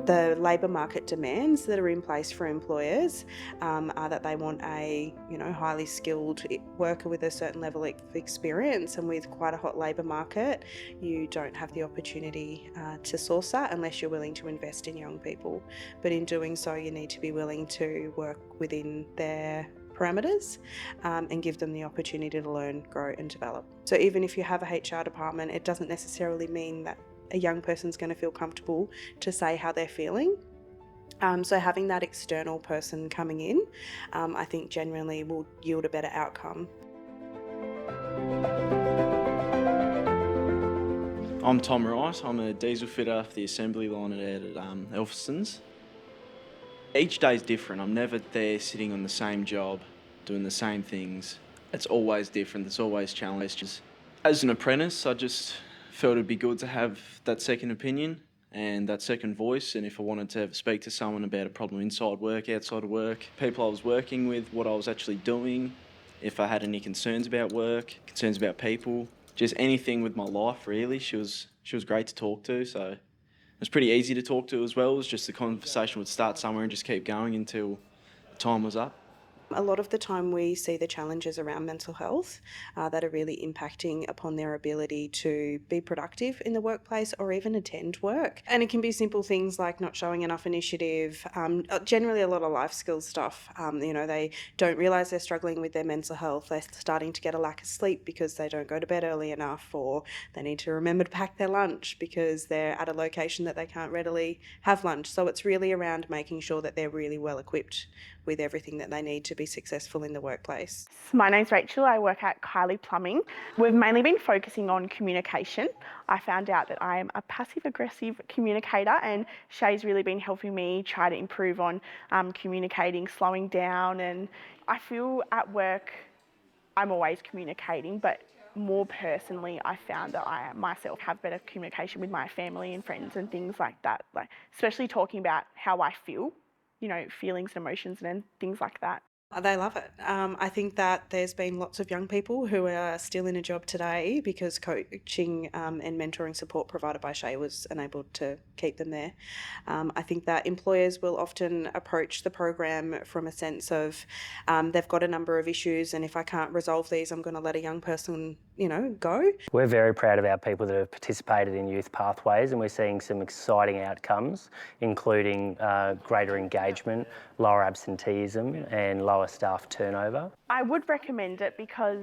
The labour market demands that are in place for employers are that they want a highly skilled worker with a certain level of experience, and with quite a hot labour market, you don't have the opportunity to source that unless you're willing to invest in young people. But in doing so, you need to be willing to work within their parameters and give them the opportunity to learn, grow and develop. So even if you have a HR department, it doesn't necessarily mean that a young person's going to feel comfortable to say how they're feeling. So having that external person coming in, I think genuinely will yield a better outcome. I'm Tom Wright. I'm a diesel fitter for the assembly line at Elphinstons. Each day is different. I'm never there sitting on the same job, doing the same things. It's always different. There's always challenges. As an apprentice, I just felt it'd be good to have that second opinion and that second voice, and if I wanted to speak to someone about a problem inside work, outside of work, people I was working with, what I was actually doing, if I had any concerns about work, concerns about people, just anything with my life really, she was great to talk to, so it was pretty easy to talk to as well. It was just the conversation would start somewhere and just keep going until the time was up. A lot of the time we see the challenges around mental health that are really impacting upon their ability to be productive in the workplace or even attend work. And it can be simple things like not showing enough initiative, generally a lot of life skills stuff. They don't realise they're struggling with their mental health. They're starting to get a lack of sleep because they don't go to bed early enough, or they need to remember to pack their lunch because they're at a location that they can't readily have lunch. So it's really around making sure that they're really well equipped with everything that they need to be successful in the workplace. My name's Rachel. I work at Kylie Plumbing. We've mainly been focusing on communication. I found out that I am a passive-aggressive communicator, and Shay's really been helping me try to improve on communicating, slowing down. And I feel at work I'm always communicating, but more personally, I found that I myself have better communication with my family and friends and things like that, like especially talking about how I feel, feelings and emotions and things like that. They love it. I think that there's been lots of young people who are still in a job today because coaching and mentoring support provided by Shay was enabled to keep them there. I think that employers will often approach the program from a sense of they've got a number of issues, and if I can't resolve these, I'm going to let a young person, go. We're very proud of our people that have participated in Youth Pathways, and we're seeing some exciting outcomes, including greater engagement, lower absenteeism and lower staff turnover. I would recommend it because,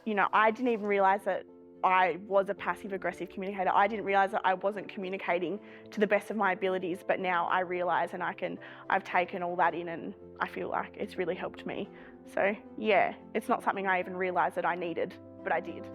I didn't even realise that I was a passive-aggressive communicator. I didn't realise that I wasn't communicating to the best of my abilities, but now I realise and I've taken all that in, and I feel like it's really helped me. So yeah, it's not something I even realised that I needed, but I did.